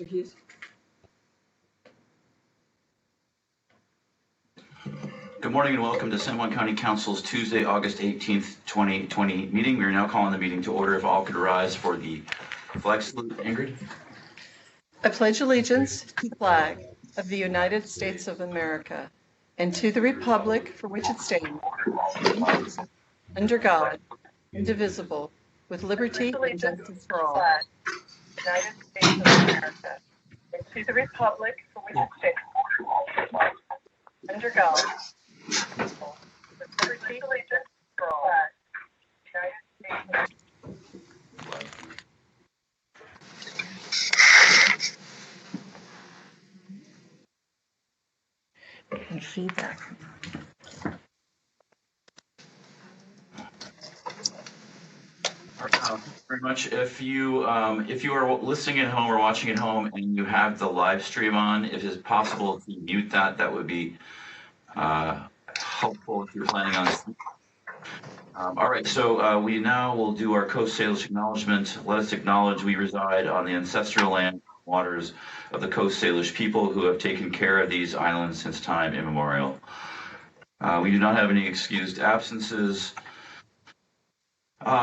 Mr. Hughes. Good morning and welcome to San Juan County Council's Tuesday, August 18th, 2020 meeting. We are now calling the meeting to order. If all could rise for the flag salute. Ingrid. I pledge allegiance to the flag of the United States of America and to the republic for which it stands, under God, indivisible, with liberty and justice for all. United States of America and to the republic for which it stands, under God, indivisible, with liberty and justice for all. United States. And feedback. Thank you very much. If you are listening at home or watching at home and you have the live stream on, if it's possible to mute that, that would be helpful if you're planning on. All right, so we now will do our Coast Salish acknowledgement. Let us acknowledge we reside on the ancestral land and waters of the Coast Salish people who have taken care of these islands since time immemorial. We do not have any excused absences.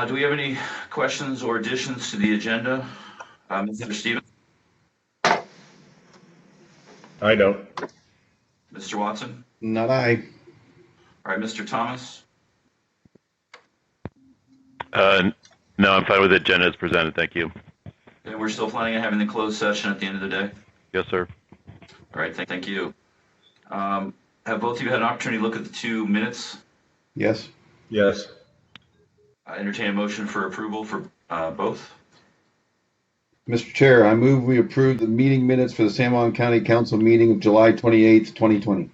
Do we have any questions or additions to the agenda? Mr. Stevens? I don't. Mr. Watson? Not I. All right, Mr. Thomas? No, I'm fine with the agenda as presented. Thank you. And we're still planning on having the closed session at the end of the day? Yes, sir. All right, thank you. Have both of you had an opportunity to look at the 2 minutes? Yes. Yes. I entertain a motion for approval for both. Mr. Chair, I move we approve the meeting minutes for the San Juan County Council meeting of July 28th, 2020.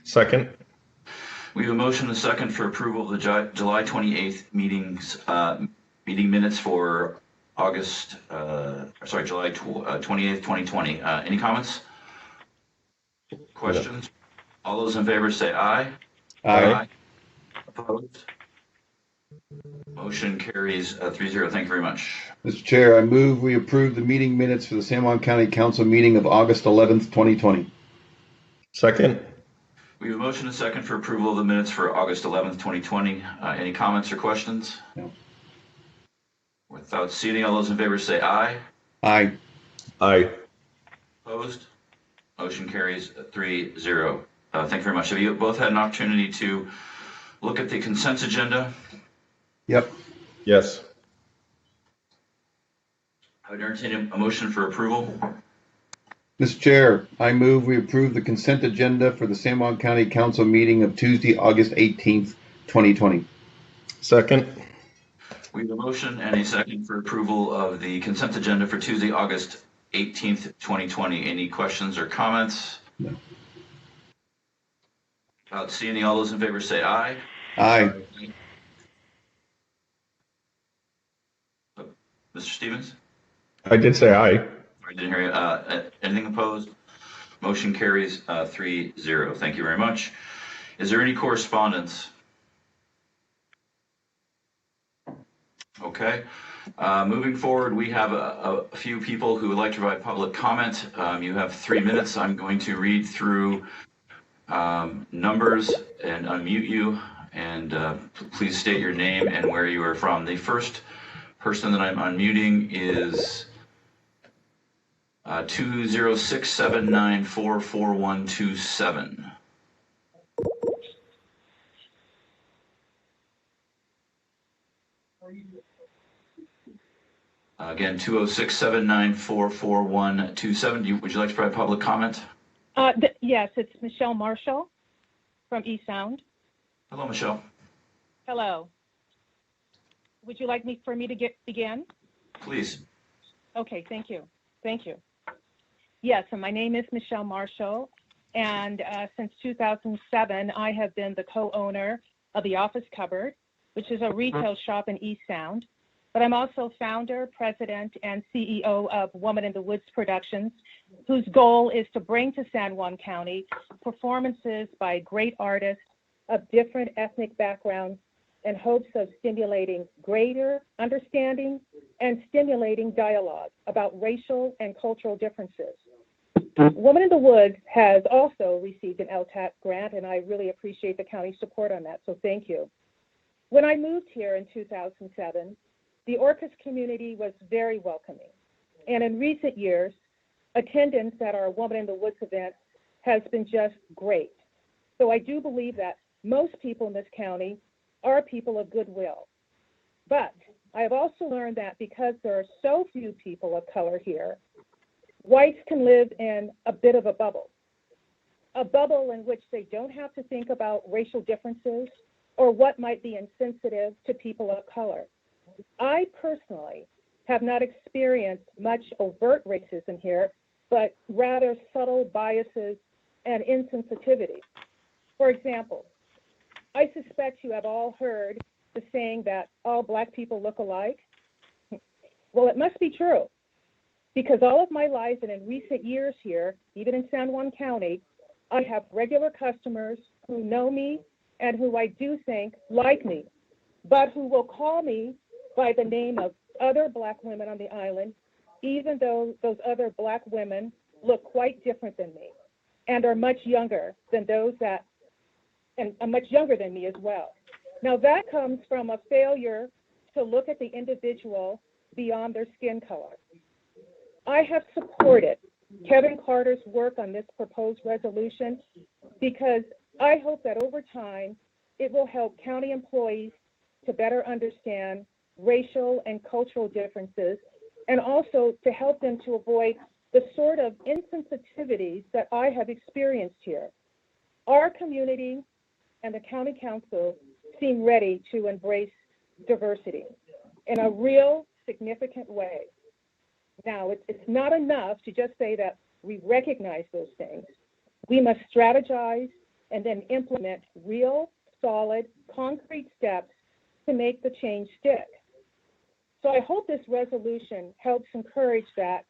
Second. We have a motion and a second for approval of the July 28th meeting minutes for July 28th, 2020. Any comments? Questions? No. All those in favor say aye. Aye. Opposed? Motion carries 3-0. Thank you very much. Mr. Chair, I move we approve the meeting minutes for the San Juan County Council meeting of August 11th, 2020. Second. We have a motion and a second for approval of the minutes for August 11th, 2020. Any comments or questions? No. Without seeing, all those in favor say aye. Aye. Aye. Opposed? Motion carries 3-0. Thank you very much. Have you both had an opportunity to look at the consent agenda? Yep. Yes. I would entertain a motion for approval. Mr. Chair, I move we approve the consent agenda for the San Juan County Council meeting of Tuesday, August 18th, 2020. Second. We have a motion and a second for approval of the consent agenda for Tuesday, August 18th, 2020. Any questions or comments? No. Without seeing any, all those in favor say aye. Aye. Mr. Stevens? I did say aye. I didn't hear you. Anything opposed? Motion carries 3-0. Thank you very much. Is there any correspondence? Okay. Moving forward, we have a few people who would like to provide public comment. You have 3 minutes. I'm going to read through numbers and unmute you, and please state your name and where you are from. The first person that I'm unmuting is 206-794-4127. Again, 206-794-4127. Would you like to provide public comment? Yes, it's Michelle Marshall from East Sound. Hello, Michelle. Hello. Would you like for me to begin? Please. Okay, thank you. Thank you. Yes, and my name is Michelle Marshall, and since 2007, I have been the co-owner of the Office Cupboard, which is a retail shop in East Sound. But I'm also founder, president, and CEO of Woman in the Woods Productions, whose goal is to bring to San Juan County performances by great artists of different ethnic backgrounds in hopes of stimulating greater understanding and stimulating dialogue about racial and cultural differences. Woman in the Woods has also received an LTAC grant, and I really appreciate the county's support on that, so thank you. When I moved here in 2007, the Orcas community was very welcoming, and in recent years, attendance at our Woman in the Woods event has been just great. So I do believe that most people in this county are people of goodwill. But I have also learned that because there are so few people of color here, whites can live in a bit of a bubble in which they don't have to think about racial differences or what might be insensitive to people of color. I personally have not experienced much overt racism here, but rather subtle biases and insensitivity. For example, I suspect you have all heard the saying that all Black people look alike. Well, it must be true, because all of my life and in recent years here, even in San Juan County, I have regular customers who know me and who I do think like me, but who will call me by the name of other Black women on the island, even though those other Black women look quite different than me and are much younger than much younger than me as well. Now that comes from a failure to look at the individual beyond their skin color. I have supported Kevin Carter's work on this proposed resolution because I hope that over time it will help county employees to better understand racial and cultural differences, and also to help them to avoid the sort of insensitivities that I have experienced here. Our community and the county council seem ready to embrace diversity in a real significant way. Now, it's not enough to just say that we recognize those things. We must strategize and then implement real, solid, concrete steps to make the change stick. So I hope this resolution helps encourage that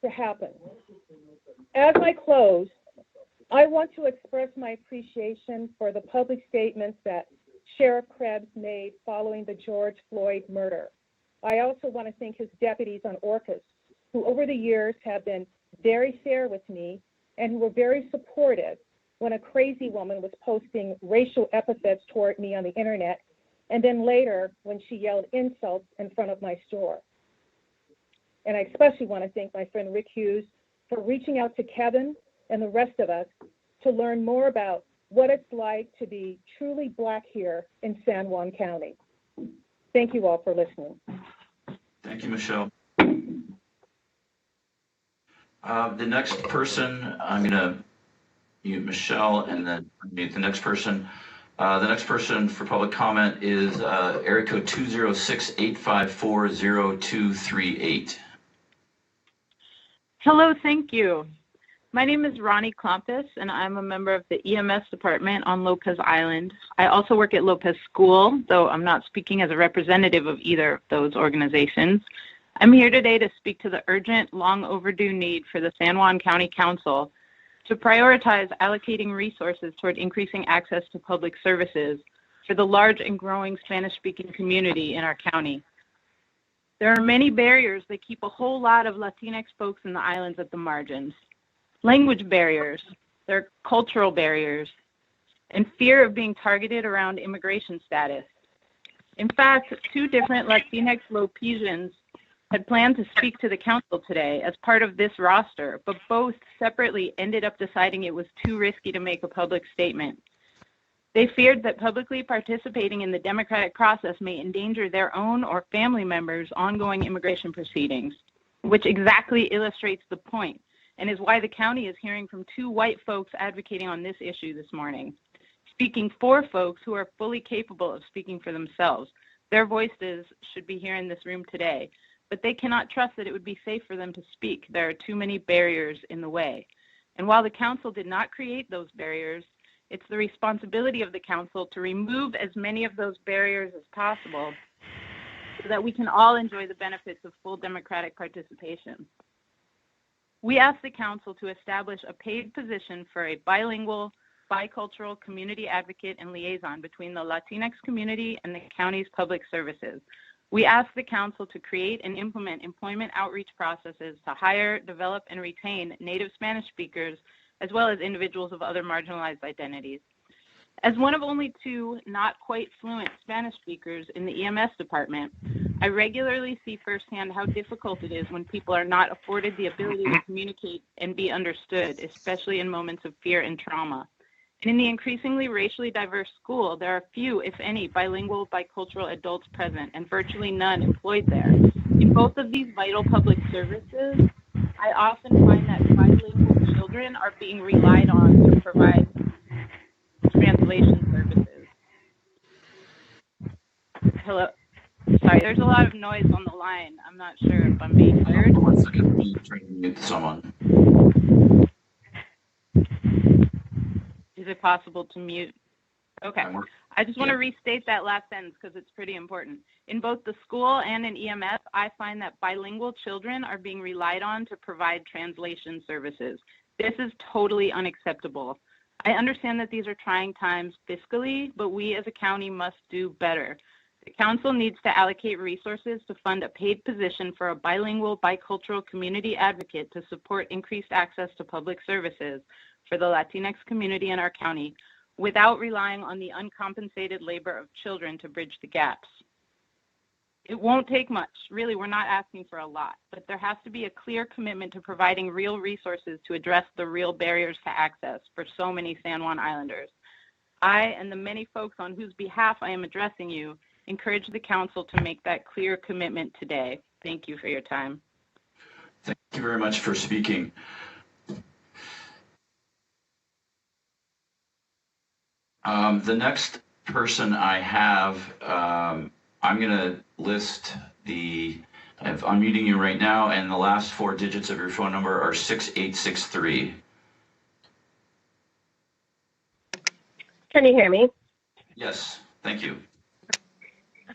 to happen. As I close, I want to express my appreciation for the public statements that Sheriff Krebs made following the George Floyd murder. I also want to thank his deputies on Orcas, who over the years have been very fair with me and who were very supportive when a crazy woman was posting racial epithets toward me on the internet, and then later when she yelled insults in front of my store. And I especially want to thank my friend Rick Hughes for reaching out to Kevin and the rest of us to learn more about what it's like to be truly Black here in San Juan County. Thank you all for listening. Thank you, Michelle. The next person, I'm going to mute Michelle and then mute the next person. The next person for public comment is area code 206-854-0238. Hello, thank you. My name is Ronnie Klompus, and I'm a member of the EMS department on Lopez Island. I also work at Lopez School, though I'm not speaking as a representative of either of those organizations. I'm here today to speak to the urgent, long overdue need for the San Juan County Council to prioritize allocating resources toward increasing access to public services for the large and growing Spanish-speaking community in our county. There are many barriers that keep a whole lot of Latinx folks in the islands at the margins. Language barriers, there are cultural barriers, and fear of being targeted around immigration status. In fact, 2 different Latinx Lopesians had planned to speak to the council today as part of this roster, but both separately ended up deciding it was too risky to make a public statement. They feared that publicly participating in the democratic process may endanger their own or family members' ongoing immigration proceedings, which exactly illustrates the point and is why the county is hearing from 2 white folks advocating on this issue this morning, speaking for folks who are fully capable of speaking for themselves. Their voices should be here in this room today, but they cannot trust that it would be safe for them to speak. There are too many barriers in the way. And while the council did not create those barriers, it's the responsibility of the council to remove as many of those barriers as possible so that we can all enjoy the benefits of full democratic participation. We ask the council to establish a paid position for a bilingual, bicultural community advocate and liaison between the Latinx community and the county's public services. We ask the council to create and implement employment outreach processes to hire, develop, and retain native Spanish speakers, as well as individuals of other marginalized identities. As one of only 2 not quite fluent Spanish speakers in the EMS department, I regularly see firsthand how difficult it is when people are not afforded the ability to communicate and be understood, especially in moments of fear and trauma. And in the increasingly racially diverse school, there are few, if any, bilingual, bicultural adults present and virtually none employed there. In both of these vital public services, I often find that bilingual children are being relied on to provide translation services. Hello? Sorry, there's a lot of noise on the line. I'm not sure if I'm being heard. 1 second, I'm trying to mute someone. Is it possible to mute? Okay. I just want to restate that last sentence because it's pretty important. In both the school and in EMS, I find that bilingual children are being relied on to provide translation services. This is totally unacceptable. I understand that these are trying times fiscally, but we as a county must do better. The council needs to allocate resources to fund a paid position for a bilingual, bicultural community advocate to support increased access to public services for the Latinx community in our county without relying on the uncompensated labor of children to bridge the gaps. It won't take much. Really, we're not asking for a lot, but there has to be a clear commitment to providing real resources to address the real barriers to access for so many San Juan Islanders. I and the many folks on whose behalf I am addressing you encourage the council to make that clear commitment today. Thank you for your time. Thank you very much for speaking. The next person I have, I'm going to list I'm unmuting you right now, and the last 4 digits of your phone number are 6863. Can you hear me? Yes, thank you.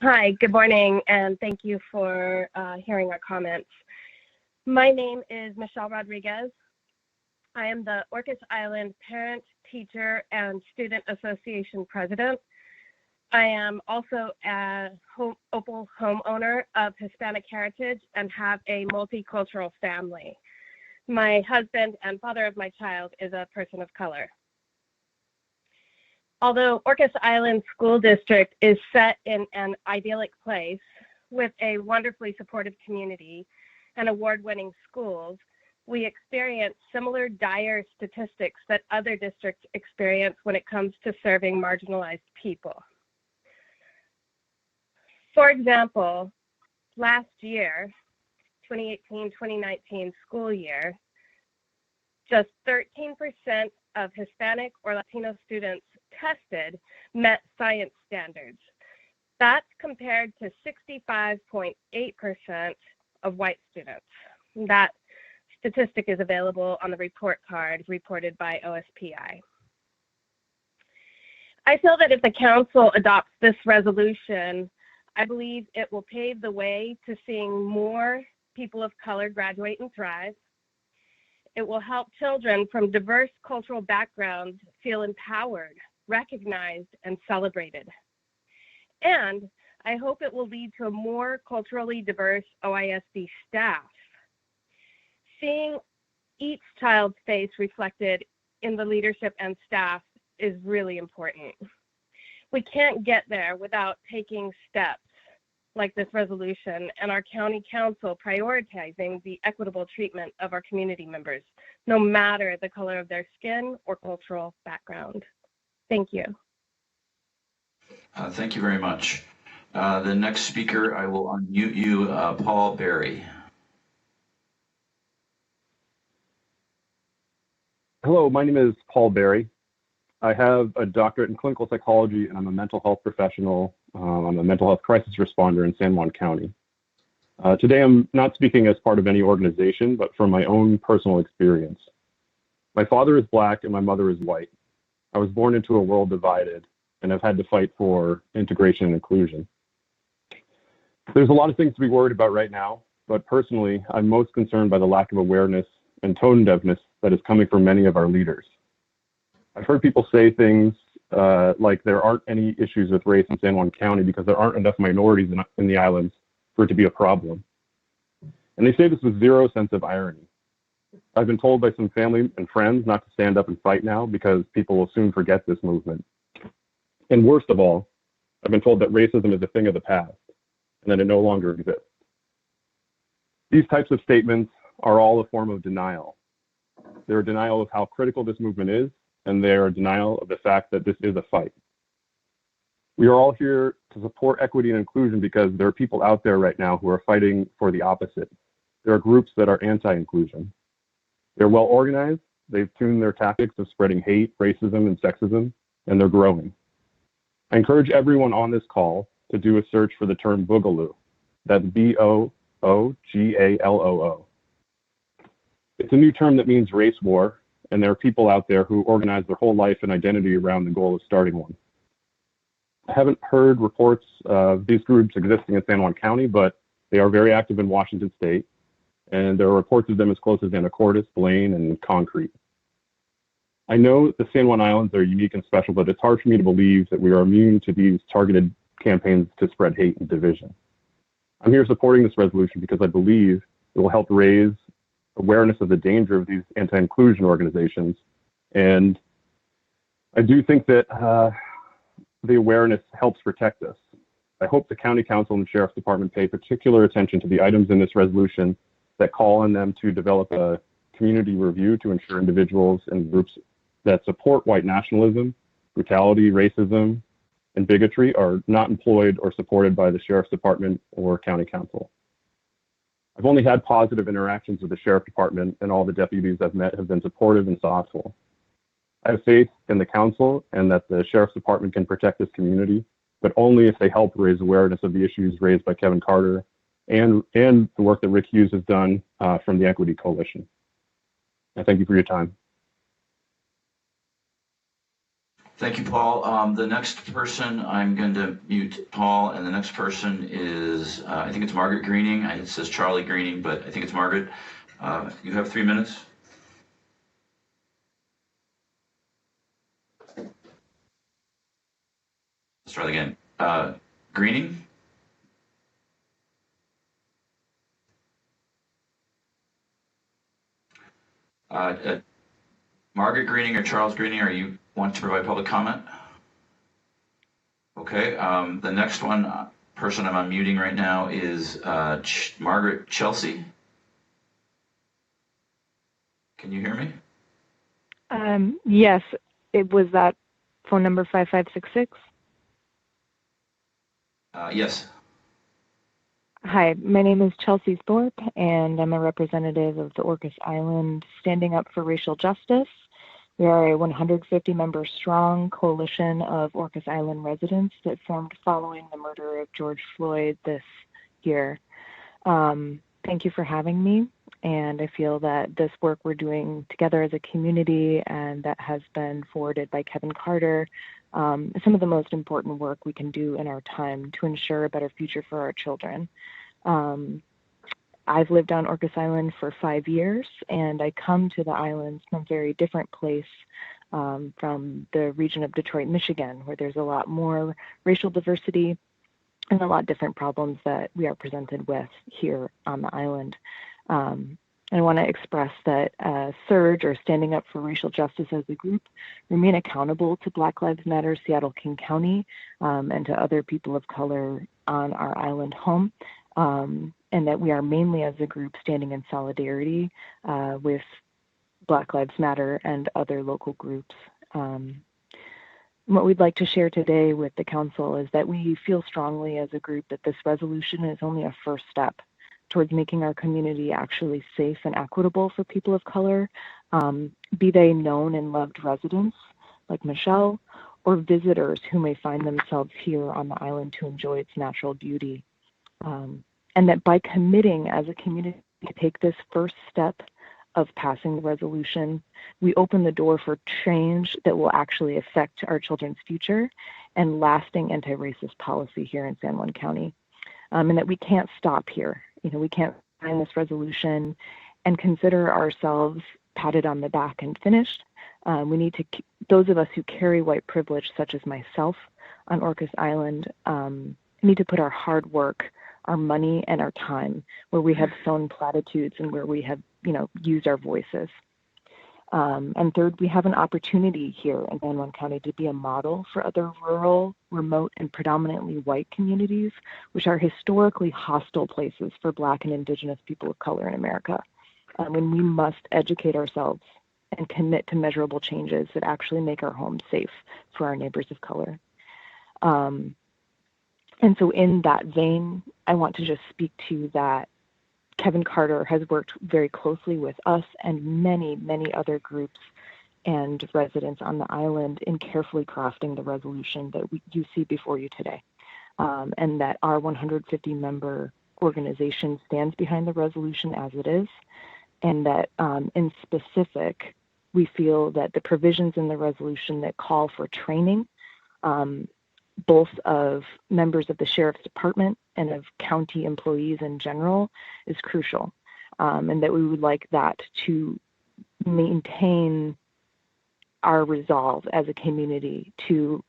Hi, good morning, and thank you for hearing our comments. My name is Michelle Rodriguez. I am the Orcas Island Parent, Teacher, and Student Association President. I am also a Opal homeowner of Hispanic heritage and have a multicultural family. My husband and father of my child is a person of color. Although Orcas Island School District is set in an idyllic place with a wonderfully supportive community and award-winning schools, we experience similar dire statistics that other districts experience when it comes to serving marginalized people. For example, last year, 2018-2019 school year, just 13% of Hispanic or Latino students tested met science standards. That's compared to 65.8% of white students. That statistic is available on the report card reported by OSPI. I feel that if the council adopts this resolution, I believe it will pave the way to seeing more people of color graduate and thrive. It will help children from diverse cultural backgrounds feel empowered, recognized, and celebrated. And I hope it will lead to a more culturally diverse OISD staff. Seeing each child's face reflected in the leadership and staff is really important. We can't get there without taking steps like this resolution and our county council prioritizing the equitable treatment of our community members, no matter the color of their skin or cultural background. Thank you. Thank you very much. The next speaker, I will unmute you, Paul Berry. Hello, my name is Paul Berry. I have a doctorate in clinical psychology, and I'm a mental health professional. I'm a mental health crisis responder in San Juan County. Today, I'm not speaking as part of any organization, but from my own personal experience. My father is Black and my mother is white. I was born into a world divided, and I've had to fight for integration and inclusion. There's a lot of things to be worried about right now, but personally, I'm most concerned by the lack of awareness and tone deafness that is coming from many of our leaders. I've heard people say things like there aren't any issues with race in San Juan County because there aren't enough minorities in the islands for it to be a problem. And they say this with zero sense of irony. I've been told by some family and friends not to stand up and fight now because people will soon forget this movement. And worst of all, I've been told that racism is a thing of the past and that it no longer exists. These types of statements are all a form of denial. They're a denial of how critical this movement is, and they're a denial of the fact that this is a fight. We are all here to support equity and inclusion because there are people out there right now who are fighting for the opposite. There are groups that are anti-inclusion. They're well organized, they've tuned their tactics of spreading hate, racism, and sexism, and they're growing. I encourage everyone on this call to do a search for the term boogaloo. That's Boogalloo. It's a new term that means race war, and there are people out there who organize their whole life and identity around the goal of starting one. I haven't heard reports of these groups existing in San Juan County, but they are very active in Washington State, and there are reports of them as close as Anacortes, Blaine, and Concrete. I know the San Juan Islands are unique and special, but it's hard for me to believe that we are immune to these targeted campaigns to spread hate and division. I'm here supporting this resolution because I believe it will help raise awareness of the danger of these anti-inclusion organizations. And I do think that the awareness helps protect us. I hope the County Council and the Sheriff's Department pay particular attention to the items in this resolution that call on them to develop a community review to ensure individuals and groups that support white nationalism, brutality, racism, and bigotry are not employed or supported by the Sheriff's Department or County Council. I've only had positive interactions with the Sheriff Department, and all the deputies I've met have been supportive and thoughtful. I have faith in the council and that the Sheriff's Department can protect this community, but only if they help raise awareness of the issues raised by Kevin Carter and the work that Rick Hughes has done from the Equity Coalition. And thank you for your time. Thank you, Paul. The next person, I'm going to mute Paul, and the next person is, I think it's Margaret Greening. It says Charlie Greening, but I think it's Margaret. You have 3 minutes. Let's try it again. Greening? Margaret Greening or Charles Greening, are you want to provide public comment? Okay, the next person I'm unmuting right now is Margaret Chelsea. Can you hear me? Yes, it was that phone number 5566. Yes. Hi, my name is Chelsea Thorpe, and I'm a representative of the Orcas Island Standing Up for Racial Justice. We are a 150-member strong coalition of Orcas Island residents that formed following the murder of George Floyd this year. Thank you for having me, and I feel that this work we're doing together as a community and that has been forwarded by Kevin Carter is some of the most important work we can do in our time to ensure a better future for our children. I've lived on Orcas Island for 5 years, and I come to the islands from a very different place from the region of Detroit, Michigan, where there's a lot more racial diversity and a lot of different problems that we are presented with here on the island. I want to express that Surge, or Standing Up for Racial Justice as a group, remain accountable to Black Lives Matter Seattle King County and to other people of color on our island home. And that we are mainly as a group standing in solidarity with Black Lives Matter and other local groups. What we'd like to share today with the council is that we feel strongly as a group that this resolution is only a first step towards making our community actually safe and equitable for people of color, be they known and loved residents like Michelle, or visitors who may find themselves here on the island to enjoy its natural beauty. And that by committing as a community to take this first step of passing the resolution, we open the door for change that will actually affect our children's future and lasting anti-racist policy here in San Juan County. And that we can't stop here. We can't sign this resolution and consider ourselves patted on the back and finished. We need to, those of us who carry white privilege, such as myself on Orcas Island, need to put our hard work, our money, and our time where we have sown platitudes and where we have, used our voices. And third, we have an opportunity here in San Juan County to be a model for other rural, remote, and predominantly white communities, which are historically hostile places for Black and Indigenous people of color in America. And we must educate ourselves and commit to measurable changes that actually make our homes safe for our neighbors of color. And so in that vein, I want to just speak to that Kevin Carter has worked very closely with us and many, many other groups and residents on the island in carefully crafting the resolution that you see before you today. And that our 150-member organization stands behind the resolution as it is, and that in specific, we feel that the provisions in the resolution that call for training, both of members of the Sheriff's Department and of county employees in general, is crucial. And that we would like that to maintain our resolve as a community to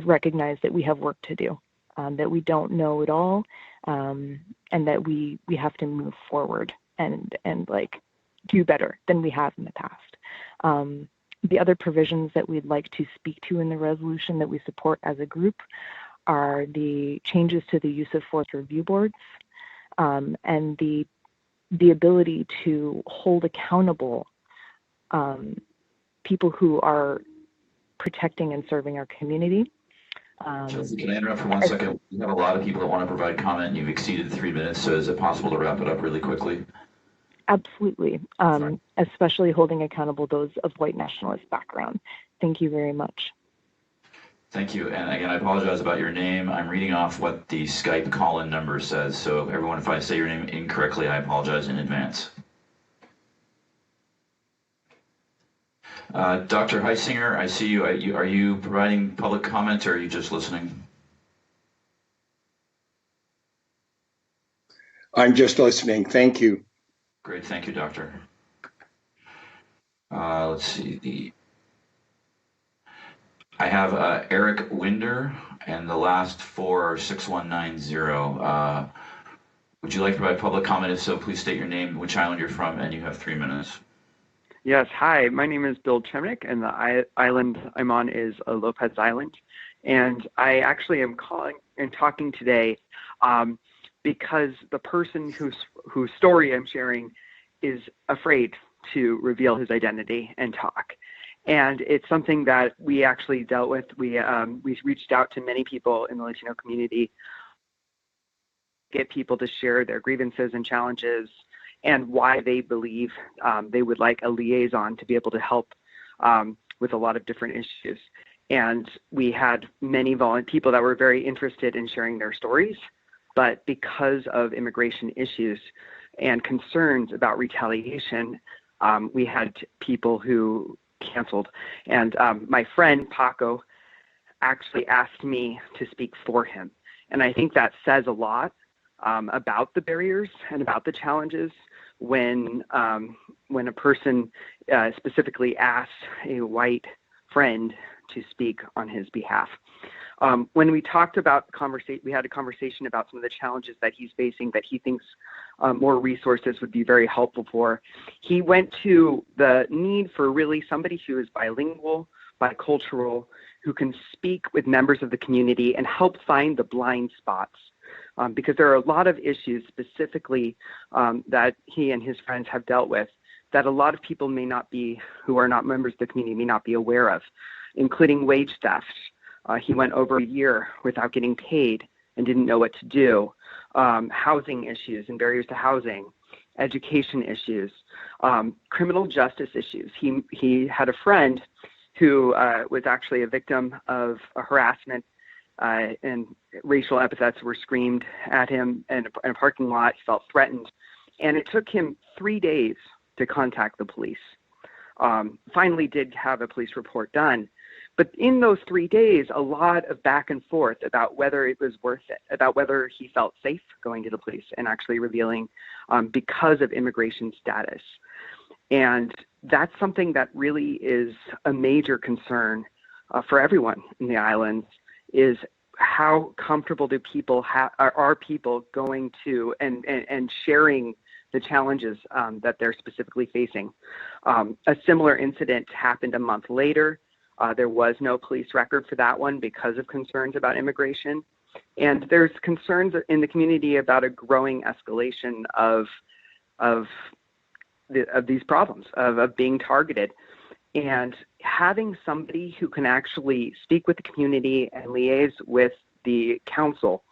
recognize that we have work to do, that we don't know it all, and that we have to move forward and do better than we have in the past. The other provisions that we'd like to speak to in the resolution that we support as a group are the changes to the use of force review boards, and the ability to hold accountable people who are protecting and serving our community. Chelsea, can I interrupt for 1 second? We have a lot of people that want to provide comment. You've exceeded 3 minutes, so is it possible to wrap it up really quickly? Absolutely, especially holding accountable those of white nationalist background. Thank you very much. Thank you. And again, I apologize about your name. I'm reading off what the Skype call-in number says. So everyone, if I say your name incorrectly, I apologize in advance. Dr. Heisinger, I see you. Are you providing public comment or are you just listening? I'm just listening. Thank you. Great. Thank you, Doctor. Let's see. I have Eric Winder, and the last four are 6190. Would you like to provide public comment? If so, please state your name, which island you're from, and you have 3 minutes. Yes, hi, my name is Bill Chemnick, and the island I'm on is Lopez Island. And I actually am calling and talking today because the person whose story I'm sharing is afraid to reveal his identity and talk. And it's something that we actually dealt with. We reached out to many people in the Latino community, get people to share their grievances and challenges and why they believe they would like a liaison to be able to help with a lot of different issues. And we had many people that were very interested in sharing their stories, but because of immigration issues and concerns about retaliation, we had people who canceled. And my friend Paco actually asked me to speak for him. And I think that says a lot about the barriers and about the challenges when a person specifically asks a white friend to speak on his behalf. When we talked about we had a conversation about some of the challenges that he's facing that he thinks more resources would be very helpful for. He went to the need for really somebody who is bilingual, bicultural, who can speak with members of the community and help find the blind spots. Because there are a lot of issues specifically that he and his friends have dealt with that a lot of people who are not members of the community may not be aware of, including wage theft. He went over a year without getting paid and didn't know what to do. Housing issues and barriers to housing, education issues, criminal justice issues. He had a friend who was actually a victim of a harassment and racial epithets were screamed at him in a parking lot. He felt threatened. And it took him 3 days to contact the police. Finally did have a police report done. But in those 3 days, a lot of back and forth about whether it was worth it, about whether he felt safe going to the police and actually revealing because of immigration status. And that's something that really is a major concern for everyone in the islands, is how comfortable do people are people going to and sharing the challenges that they're specifically facing. A similar incident happened a month later. There was no police record for that one because of concerns about immigration. And there's concerns in the community about a growing escalation of these problems, of being targeted. And having somebody who can actually speak with the community and liaise with the council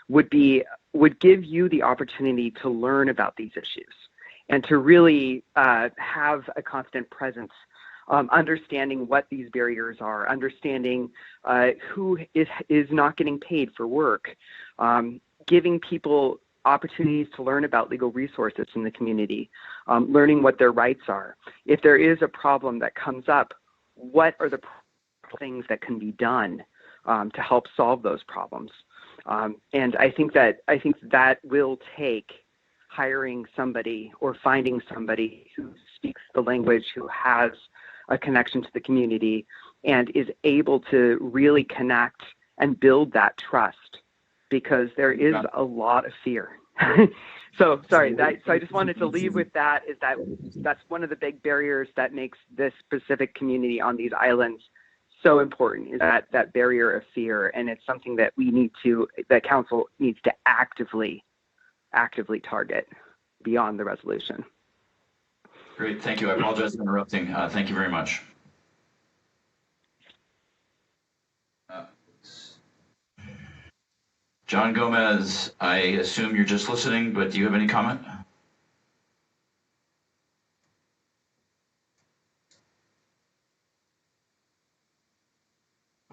would give you the opportunity to learn about these issues and to really have a constant presence, understanding what these barriers are, understanding who is not getting paid for work, giving people opportunities to learn about legal resources in the community, learning what their rights are. If there is a problem that comes up, what are the things that can be done to help solve those problems? And I think that will take hiring somebody or finding somebody who speaks the language, who has a connection to the community, and is able to really connect and build that trust, because there is a lot of fear. So I just wanted to leave with that, is that's one of the big barriers that makes this specific community on these islands so important, is that barrier of fear. And it's something that that council needs to actively target beyond the resolution. Great, thank you. I apologize for interrupting. Thank you very much. John Gomez, I assume you're just listening, but do you have any comment?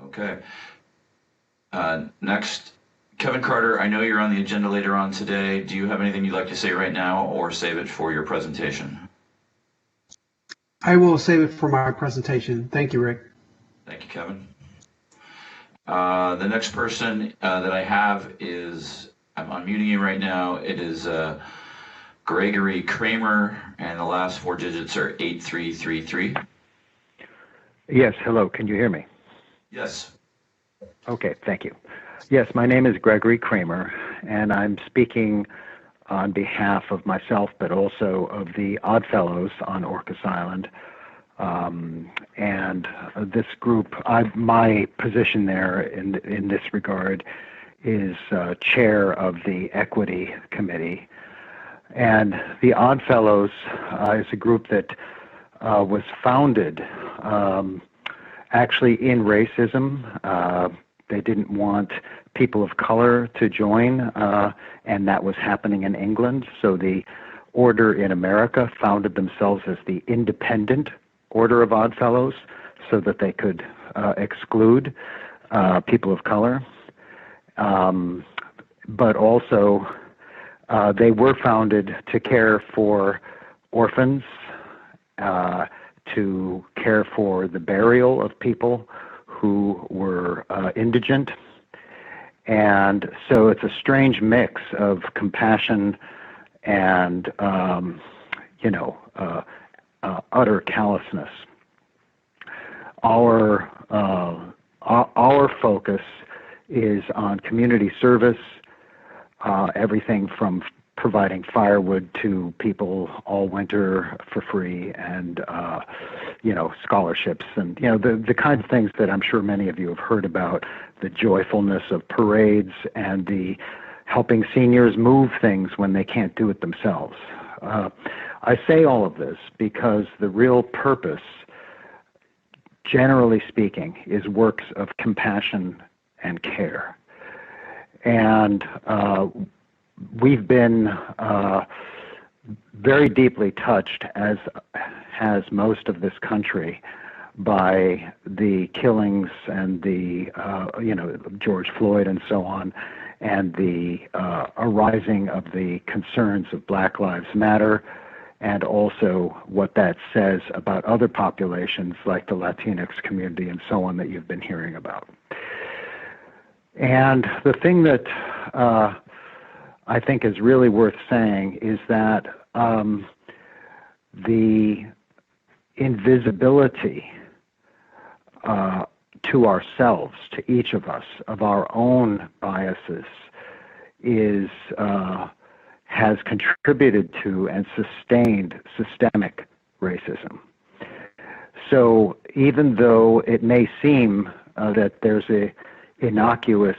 Okay. Next, Kevin Carter, I know you're on the agenda later on today. Do you have anything you'd like to say right now, or save it for your presentation? I will save it for my presentation. Thank you, Rick. Thank you, Kevin. The next person that I have is, I'm unmuting you right now. It is Gregory Kramer, and the last four digits are 8333. Yes, hello. Can you hear me? Yes. Okay, thank you. Yes, my name is Gregory Kramer, and I'm speaking on behalf of myself, but also of the Oddfellows on Orcas Island. And this group, my position there in this regard is chair of the Equity Committee. And the Oddfellows is a group that was founded actually in racism. They didn't want people of color to join, and that was happening in England. So the order in America founded themselves as the Independent Order of Oddfellows, so that they could exclude people of color. But also, they were founded to care for orphans, to care for the burial of people who were indigent. And so it's a strange mix of compassion and, utter callousness. Our focus is on community service, everything from providing firewood to people all winter for free, and scholarships, and the kinds of things that I'm sure many of you have heard about, the joyfulness of parades and the helping seniors move things when they can't do it themselves. I say all of this because the real purpose, generally speaking, is works of compassion and care. And we've been very deeply touched, as has most of this country, by the killings and the, George Floyd and so on, and the arising of the concerns of Black Lives Matter, and also what that says about other populations like the Latinx community and so on that you've been hearing about. And the thing that I think is really worth saying is that the invisibility to ourselves, to each of us, of our own biases has contributed to and sustained systemic racism. So even though it may seem that there's innocuous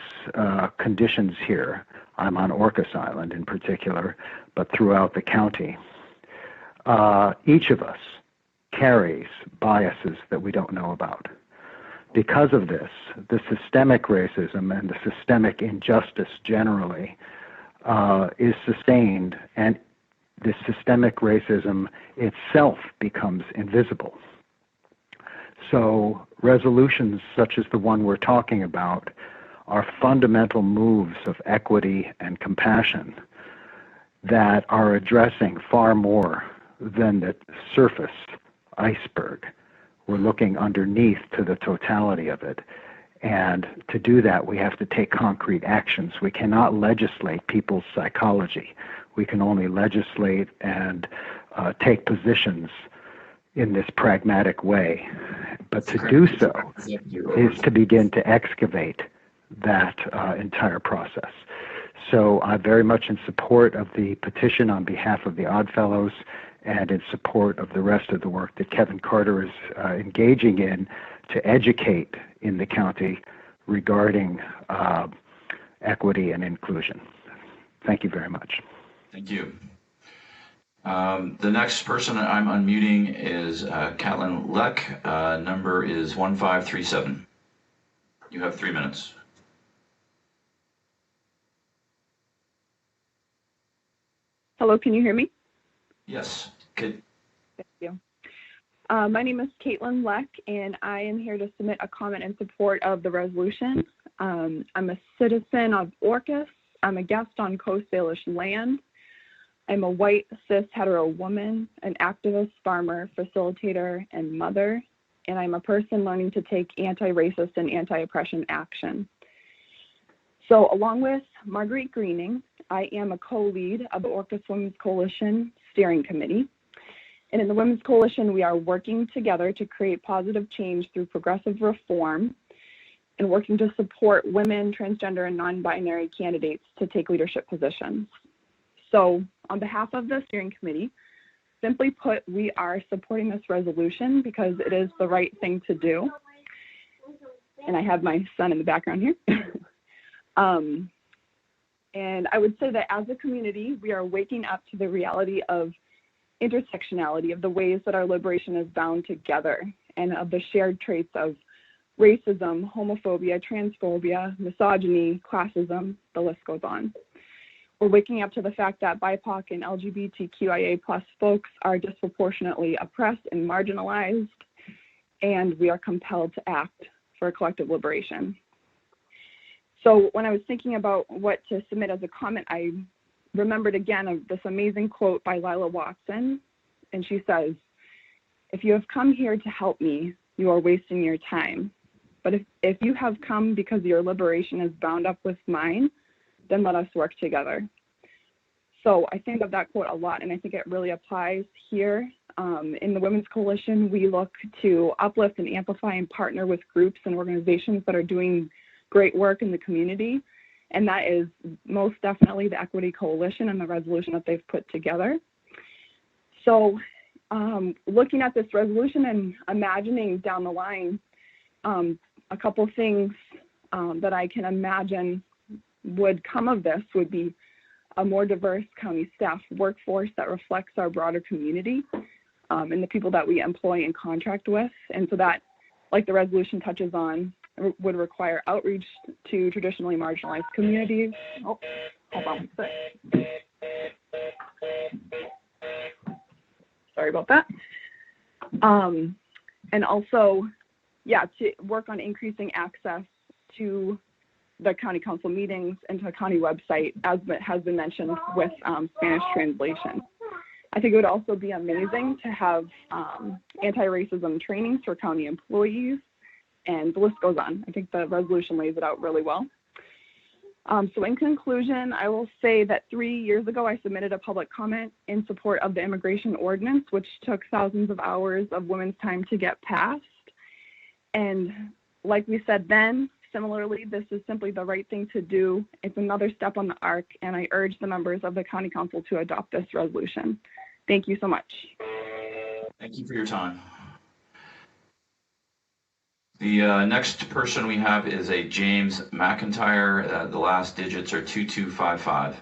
conditions here, I'm on Orcas Island in particular, but throughout the county, each of us carries biases that we don't know about. Because of this, the systemic racism and the systemic injustice generally is sustained, and the systemic racism itself becomes invisible. So resolutions such as the one we're talking about are fundamental moves of equity and compassion that are addressing far more than the surface iceberg. We're looking underneath to the totality of it. And to do that, we have to take concrete actions. We cannot legislate people's psychology. We can only legislate and take positions in this pragmatic way. But to do so is to begin to excavate that entire process. So I'm very much in support of the petition on behalf of the Oddfellows and in support of the rest of the work that Kevin Carter is engaging in to educate in the county regarding equity and inclusion. Thank you very much. Thank you. The next person I'm unmuting is Catlin Leck. Number is 1537. You have 3 minutes. Hello, can you hear me? Yes. Good. Thank you. My name is Caitlin Leck, and I am here to submit a comment in support of the resolution. I'm a citizen of Orcas. I'm a guest on Coast Salish land. I'm a white, cis, hetero woman, an activist, farmer, facilitator, and mother, and I'm a person learning to take anti-racist and anti-oppression action. So along with Marguerite Greening, I am a co-lead of the Orcas Women's Coalition Steering Committee. And in the Women's Coalition, we are working together to create positive change through progressive reform and working to support women, transgender, and non-binary candidates to take leadership positions. So on behalf of the steering committee, simply put, we are supporting this resolution because it is the right thing to do. And I have my son in the background here. And I would say that as a community, we are waking up to the reality of intersectionality, of the ways that our liberation is bound together, and of the shared traits of racism, homophobia, transphobia, misogyny, classism, the list goes on. We're waking up to the fact that BIPOC and LGBTQIA+ folks are disproportionately oppressed and marginalized, and we are compelled to act for a collective liberation. So when I was thinking about what to submit as a comment, I remembered again of this amazing quote by Lila Watson, and she says, "If you have come here to help me, you are wasting your time. But if you have come because your liberation is bound up with mine, then let us work together." So I think of that quote a lot, and I think it really applies here. In the Women's Coalition, we look to uplift and amplify and partner with groups and organizations that are doing great work in the community, and that is most definitely the Equity Coalition and the resolution that they've put together. So looking at this resolution and imagining down the line, a couple things that I can imagine would come of this would be a more diverse county staff workforce that reflects our broader community and the people that we employ and contract with. And so that, like the resolution touches on, would require outreach to traditionally marginalized communities. Oh, hold on a sec. Sorry about that. And also, yeah, to work on increasing access to the county council meetings and to the county website, as has been mentioned, with Spanish translation. I think it would also be amazing to have anti-racism trainings for county employees, and the list goes on. I think the resolution lays it out really well. So in conclusion, I will say that 3 years ago, I submitted a public comment in support of the immigration ordinance, which took thousands of hours of women's time to get passed. And like we said then, similarly, this is simply the right thing to do. It's another step on the arc, and I urge the members of the County Council to adopt this resolution. Thank you so much. Thank you for your time. The next person we have is a James McIntyre. The last digits are 2255.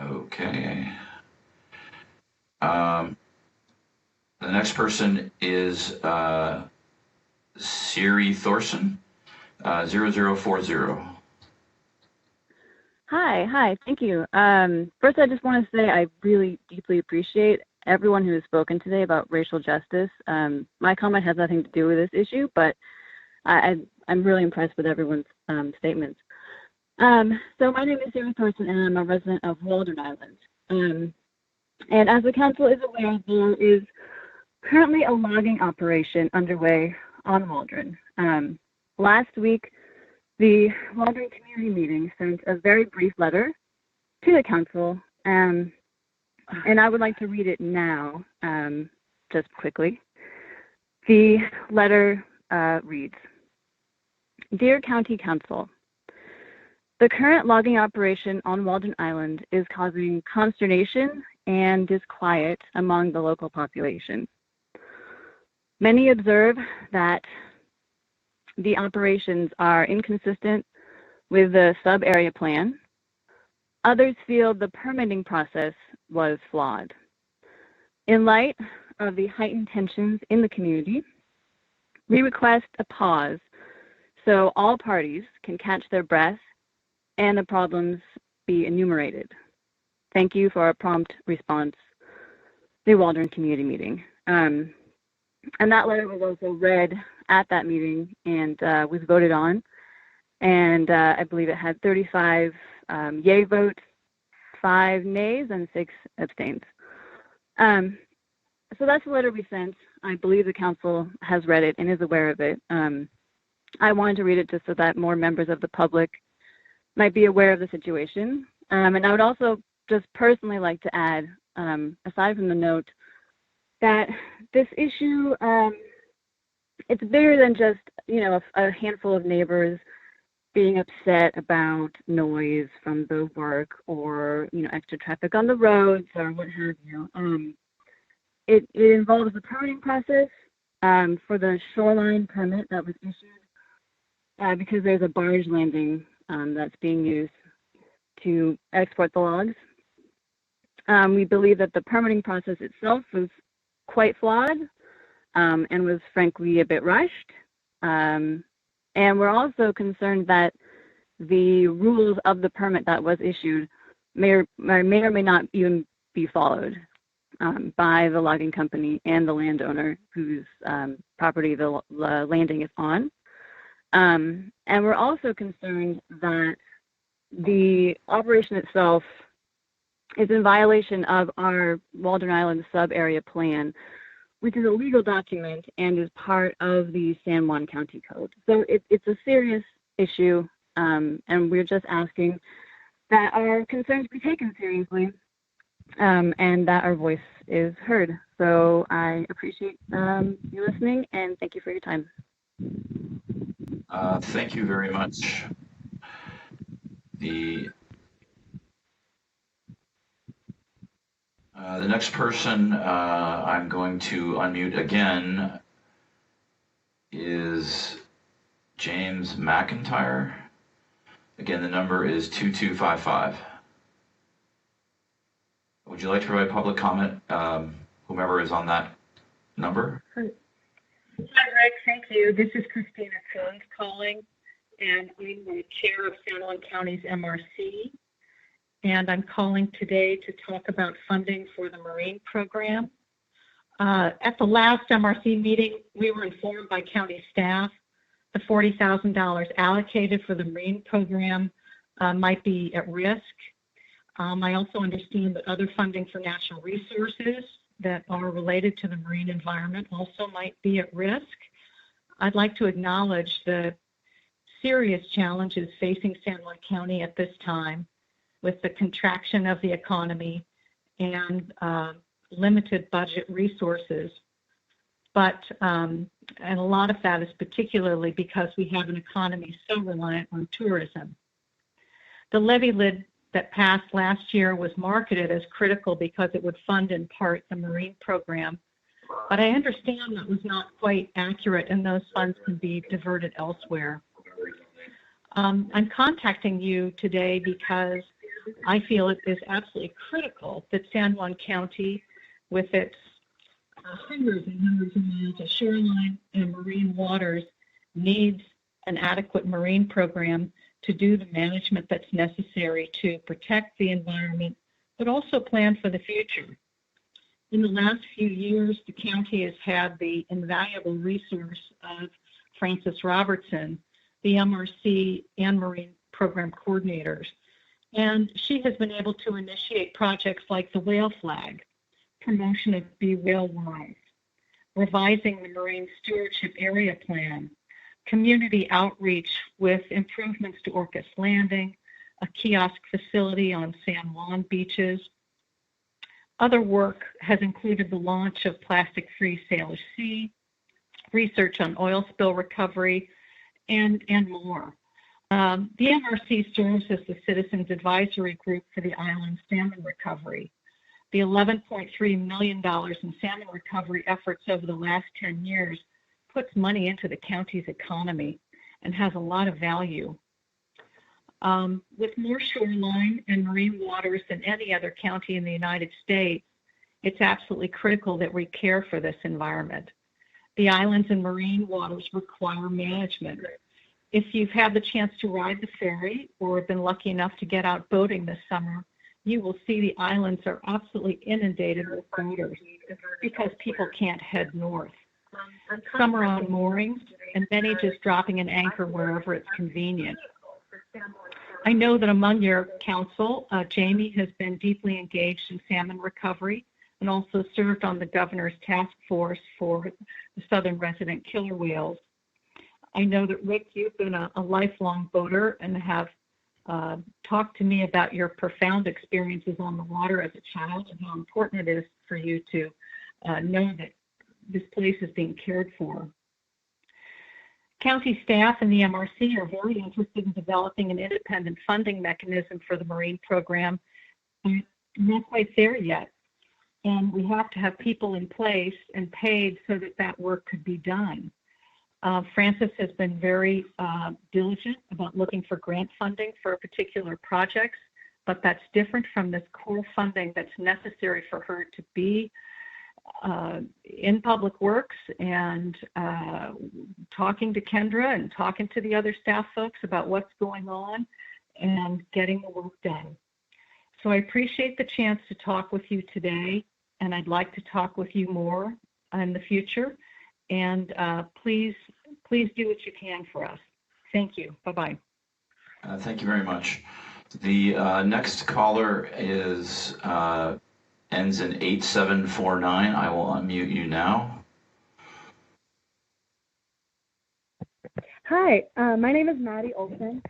Okay. The next person is Siri Thorson, 0040. Hi, thank you. First, I just want to say I really deeply appreciate everyone who has spoken today about racial justice. My comment has nothing to do with this issue, but I'm really impressed with everyone's statements. So my name is Sarah Thorson, and I'm a resident of Waldron Island. And as the council is aware, there is currently a logging operation underway on Waldron. Last week, the Waldron Community Meeting sent a very brief letter to the council, and I would like to read it now, just quickly. The letter reads, Dear County Council, the current logging operation on Waldron Island is causing consternation and disquiet among the local population. Many observe that the operations are inconsistent with the sub-area plan. Others feel the permitting process was flawed. In light of the heightened tensions in the community, we request a pause so all parties can catch their breath and the problems be enumerated. Thank you for a prompt response, the Waldron Community Meeting. And that letter was also read at that meeting and was voted on. And I believe it had 35 yay votes, 5 nays, and 6 abstains. So that's the letter we sent. I believe the council has read it and is aware of it. I wanted to read it just so that more members of the public might be aware of the situation. And I would also just personally like to add, aside from the note, that this issue, it's bigger than just, a handful of neighbors being upset about noise from the work or, extra traffic on the roads or what have you. It involves the permitting process for the shoreline permit that was issued because there's a barge landing that's being used to export the logs. We believe that the permitting process itself was quite flawed and was frankly a bit rushed. And we're also concerned that the rules of the permit that was issued may or may not even be followed by the logging company and the landowner whose property the landing is on. And we're also concerned that the operation itself is in violation of our Waldron Island sub-area plan, which is a legal document and is part of the San Juan County Code. So it's a serious issue, and we're just asking that our concerns be taken seriously and that our voice is heard. So I appreciate you listening, and thank you for your time. Thank you very much. The next person I'm going to unmute again is James McIntyre. Again, the number is 2255. Would you like to provide public comment, whomever is on that number? Hi, Rick. Thank you. This is Christina Coons calling, and I'm the chair of San Juan County's MRC. And I'm calling today to talk about funding for the Marine program. At the last MRC meeting, we were informed by county staff the $40,000 allocated for the Marine program might be at risk. I also understand that other funding for natural resources that are related to the marine environment also might be at risk. I'd like to acknowledge the serious challenges facing San Juan County at this time with the contraction of the economy and limited budget resources. But, and a lot of that is particularly because we have an economy so reliant on tourism. The levy lid that passed last year was marketed as critical because it would fund in part the marine program. But I understand that was not quite accurate and those funds can be diverted elsewhere. I'm contacting you today because I feel it is absolutely critical that San Juan County, with its hundreds and hundreds of miles of shoreline and marine waters, needs an adequate marine program to do the management that's necessary to protect the environment, but also plan for the future. In the last few years, the county has had the invaluable resource of Frances Robertson, the MRC and Marine Program coordinators, and she has been able to initiate projects like the whale flag, promotion of bee whale life, revising the Marine Stewardship Area Plan, community outreach with improvements to Orcas Landing, a kiosk facility on San Juan beaches. Other work has included the launch of plastic-free Salish Sea, research on oil spill recovery, and more. The MRC serves as the Citizens Advisory Group for the island's salmon recovery. The $11.3 million in salmon recovery efforts over the last 10 years puts money into the county's economy and has a lot of value. With more shoreline and marine waters than any other county in the United States, it's absolutely critical that we care for this environment. The islands and marine waters require management. If you've had the chance to ride the ferry or have been lucky enough to get out boating this summer, you will see the islands are absolutely inundated with boaters because people can't head north. Some are on moorings and many just dropping an anchor wherever it's convenient. I know that among your council, Jamie has been deeply engaged in salmon recovery and also served on the governor's task force for the southern resident killer whales. I know that, Rick, you've been a lifelong boater and have talked to me about your profound experiences on the water as a child and how important it is for you to know that this place is being cared for. County staff and the MRC are very interested in developing an independent funding mechanism for the marine program. We're not quite there yet, and we have to have people in place and paid so that that work could be done. Frances has been very diligent about looking for grant funding for particular projects, but that's different from this core funding that's necessary for her to be in public works and talking to Kendra and talking to the other staff folks about what's going on and getting the work done. So I appreciate the chance to talk with you today, and I'd like to talk with you more in the future. And please do what you can for us. Thank you. Bye-bye. Thank you very much. The next caller is ends in 8749. I will unmute you now. Hi, my name is Maddie Olson,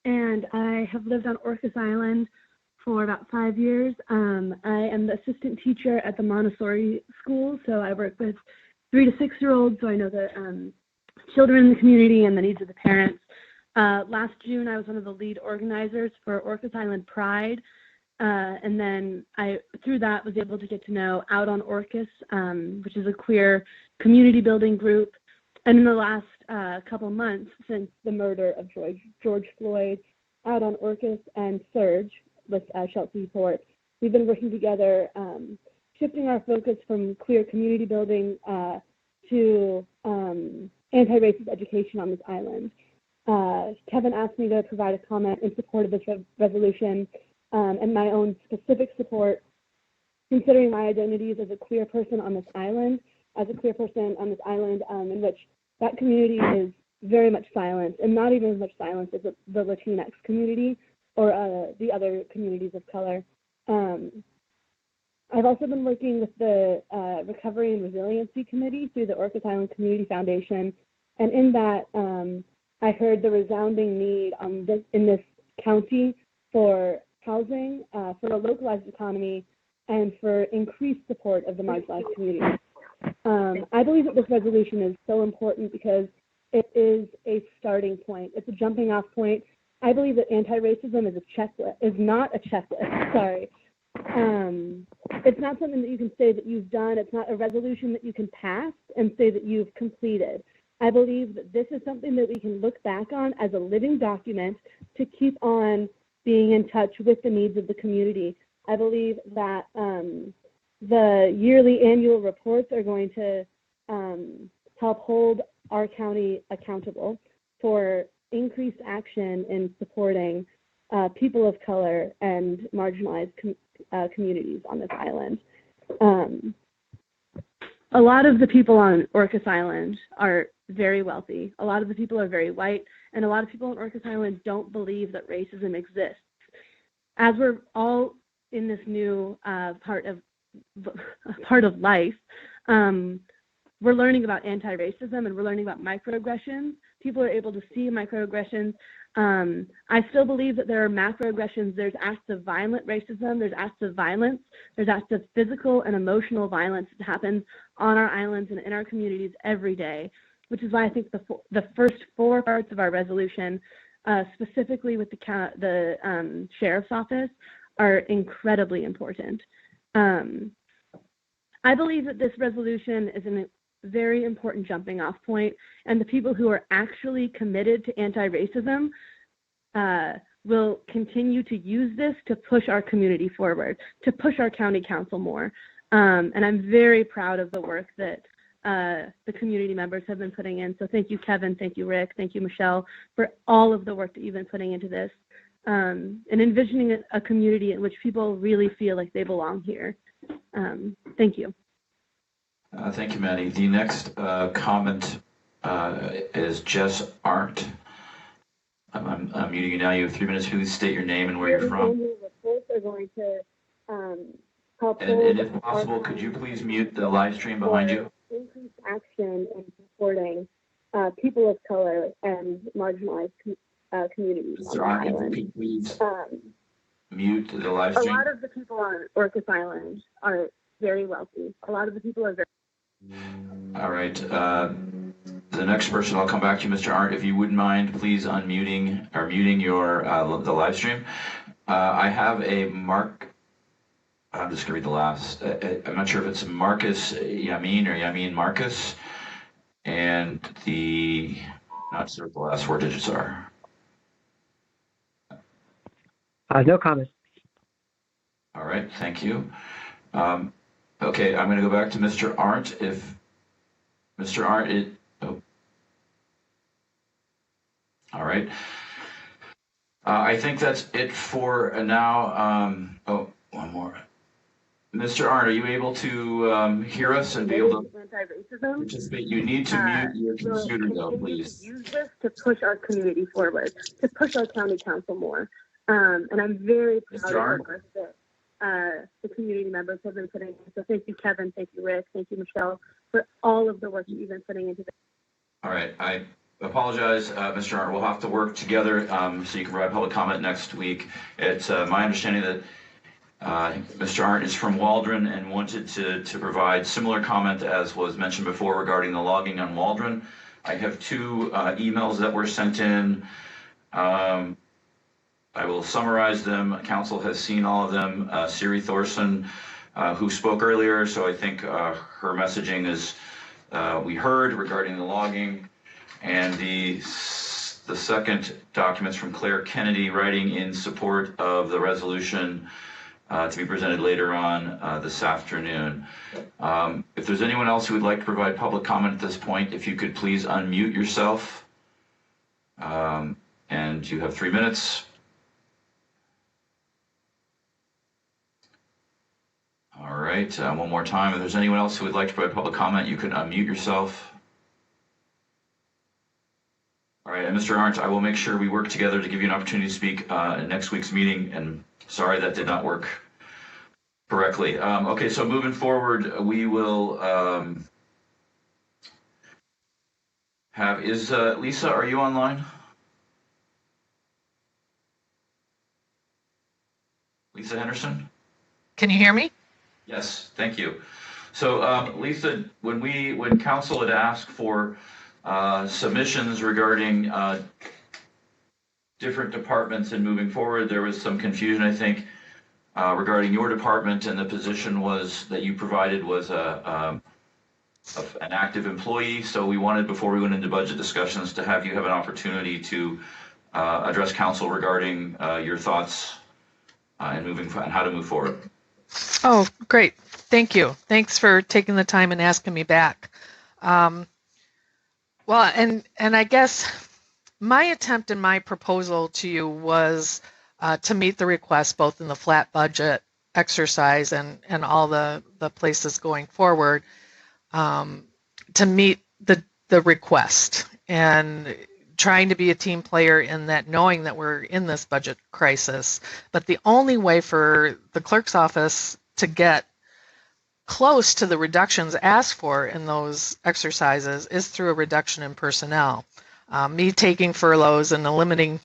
and I have lived on Orcas Island for about 5 years. I am the assistant teacher at the Montessori school, so I work with 3 to 6 year olds, so I know the children in the community and the needs of the parents. Last June, I was one of the lead organizers for Orcas Island Pride, and then I, through that, was able to get to know Out on Orcas, which is a queer community building group. And in the last couple months, since the murder of George Floyd, Out on Orcas and Surge with Chelsea Port, we've been working together, shifting our focus from queer community building to anti-racist education on this island. Kevin asked me to provide a comment in support of this resolution and my own specific support, considering my identities as a queer person on this island, in which that community is very much silent, and not even as much silence as the Latinx community or the other communities of color. I've also been working with the Recovery and Resiliency Committee through the Orcas Island Community Foundation And in that, I heard the resounding need in this county for housing, for a localized economy, and for increased support of the marginalized community. I believe that this resolution is so important because it is a starting point. It's a jumping off point. I believe that anti-racism is not a checklist. Sorry. It's not something that you can say that you've done. It's not a resolution that you can pass and say that you've completed. I believe that this is something that we can look back on as a living document to keep on being in touch with the needs of the community. I believe that the yearly annual reports are going to help hold our county accountable for increased action in supporting people of color and marginalized communities on this island. A lot of the people on Orcas Island are very wealthy. A lot of the people are very white, and a lot of people on Orcas Island don't believe that racism exists. As we're all in this new part of life, we're learning about anti-racism and we're learning about microaggressions. People are able to see microaggressions. I still believe that there are macroaggressions. There's acts of violent racism. There's acts of violence. There's acts of physical and emotional violence that happens on our islands and in our communities every day, which is why I think the first four parts of our resolution, specifically with the sheriff's office, are incredibly important. I believe that this resolution is a very important jumping off point, and the people who are actually committed to anti-racism will continue to use this to push our community forward, to push our county council more. And I'm very proud of the work that the community members have been putting in. So thank you, Kevin, thank you, Rick, thank you, Michelle, for all of the work that you've been putting into this, and envisioning a community in which people really feel like they belong here. Thank you. Thank you, Maddie. The next comment is Jess Arndt. I'm muting you now. You have 3 minutes. Please state your name and where you're from. Reports are going to help. And if possible, could you please mute the live stream behind you? Increased action in supporting people of color and marginalized communities on the island. Could you please mute the live stream? A lot of the people on Orcas Island are very wealthy. A lot of the people are very. All right. The next person, I'll come back to you, Mr. Arndt. If you wouldn't mind, please unmuting or muting your the live stream. I have a Mark. I'm just gonna read the last. I'm not sure if it's Marcus Yamin or Yamin Marcus, and not sure what the last 4 digits are. No comment. All right, thank you. Okay, I'm going to go back to Mr. Arndt. If Mr. Arndt, all right. I think that's it for now. One more. Mr. Arndt, are you able to hear us and be able to participate? You need to mute your computer, though, please. Use this to push our community forward, to push our county council more. And I'm very proud of the work that the community members have been putting in. So thank you, Kevin. Thank you, Rick. Thank you, Michelle, for all of the work that you've been putting into this. All right. I apologize, Mr. Arndt. We'll have to work together so you can provide public comment next week. It's my understanding that Mr. Arndt is from Waldron and wanted to provide similar comment as was mentioned before regarding the logging on Waldron. I have 2 emails that were sent in. I will summarize them. Council has seen all of them. Siri Thorson, who spoke earlier, so I think her messaging is we heard regarding the logging. And the second document's from Claire Kennedy, writing in support of the resolution to be presented later on this afternoon. If there's anyone else who would like to provide public comment at this point, if you could please unmute yourself. And you have 3 minutes. All right, one more time. If there's anyone else who would like to provide public comment, you can unmute yourself. All right, and Mr. Arndt, I will make sure we work together to give you an opportunity to speak in next week's meeting, and sorry that did not work correctly. Okay, so moving forward, we will Is Lisa, are you online? Lisa Henderson? Can you hear me? Yes, thank you. So Lisa, when council had asked for submissions regarding different departments and moving forward, there was some confusion, I think, regarding your department, and the position was that you provided was an active employee. So we wanted, before we went into budget discussions, to have you have an opportunity to address council regarding your thoughts and how to move forward. Oh, great. Thank you. Thanks for taking the time and asking me back. Well, and I guess my attempt and my proposal to you was to meet the request both in the flat budget exercise and all the places going forward, to meet the request, and trying to be a team player in that, knowing that we're in this budget crisis. But the only way for the clerk's office to get close to the reductions asked for in those exercises is through a reduction in personnel. Me taking furloughs and eliminating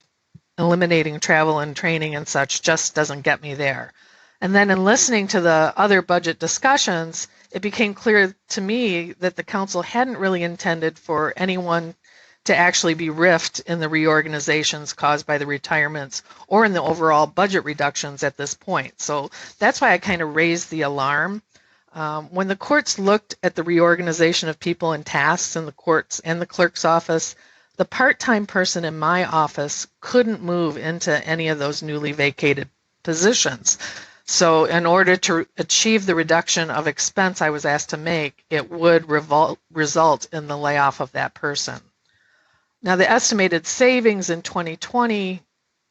travel and training and such just doesn't get me there. And then in listening to the other budget discussions, it became clear to me that the council hadn't really intended for anyone to actually be riffed in the reorganizations caused by the retirements or in the overall budget reductions at this point. So that's why I kind of raised the alarm. When the courts looked at the reorganization of people and tasks in the courts and the clerk's office, the part-time person in my office couldn't move into any of those newly vacated positions. So in order to achieve the reduction of expense I was asked to make, it would result in the layoff of that person. Now, the estimated savings in 2020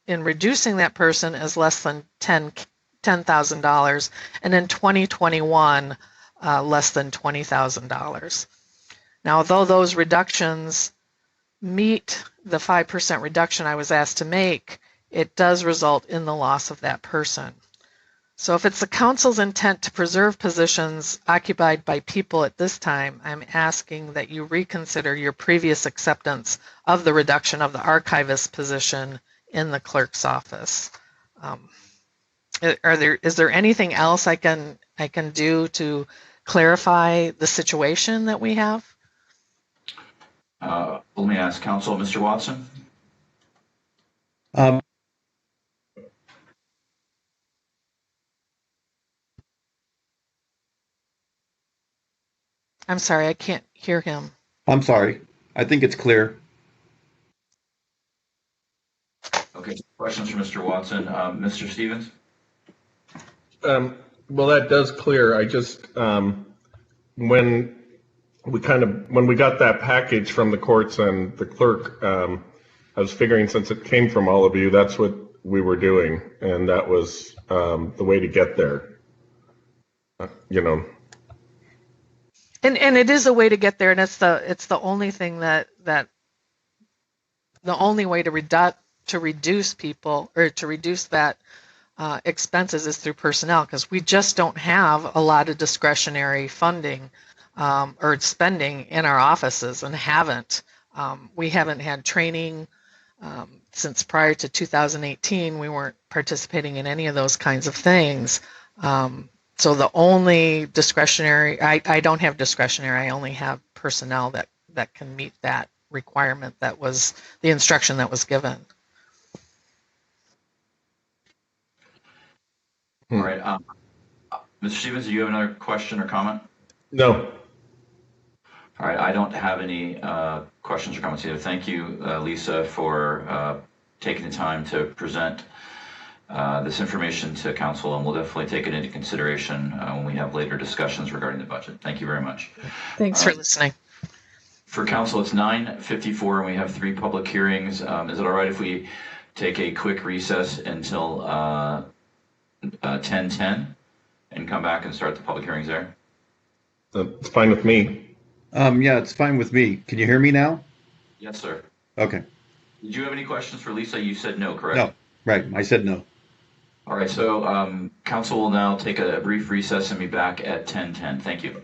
in reducing that person is less than $10,000, and in 2021, less than $20,000. Now, although those reductions meet the 5% reduction I was asked to make, it does result in the loss of that person. So if it's the council's intent to preserve positions occupied by people at this time, I'm asking that you reconsider your previous acceptance of the reduction of the archivist position in the clerk's office. Is there anything else I can do to clarify the situation that we have? Let me ask council, Mr. Watson. I'm sorry, I can't hear him. I'm sorry. I think it's clear. Okay, questions for Mr. Watson. Mr. Stevens? Well, that does clear. I just, when we got that package from the courts and the clerk, I was figuring, since it came from all of you, that's what we were doing, and that was the way to get there. And it is a way to get there, and it's the only thing that the only way to reduce people, or to reduce that expenses, is through personnel, because we just don't have a lot of discretionary funding or spending in our offices, and haven't. We haven't had training since prior to 2018. We weren't participating in any of those kinds of things. So the only discretionary, I don't have discretionary, I only have personnel that can meet that requirement. That was the instruction that was given. All right. Mr. Stevens, do you have another question or comment? No. All right. I don't have any questions or comments either. Thank you, Lisa, for taking the time to present this information to council, and we'll definitely take it into consideration when we have later discussions regarding the budget. Thank you very much. Thanks for listening. For council, it's 9:54 and we have 3 public hearings. Is it all right if we take a quick recess until 10:10 and come back and start the public hearings there? It's fine with me. Yeah, it's fine with me. Can you hear me now? Yes, sir. Okay. Did you have any questions for Lisa? You said no, correct? No, right. I said no. All right, so council will now take a brief recess and be back at 10:10. Thank you.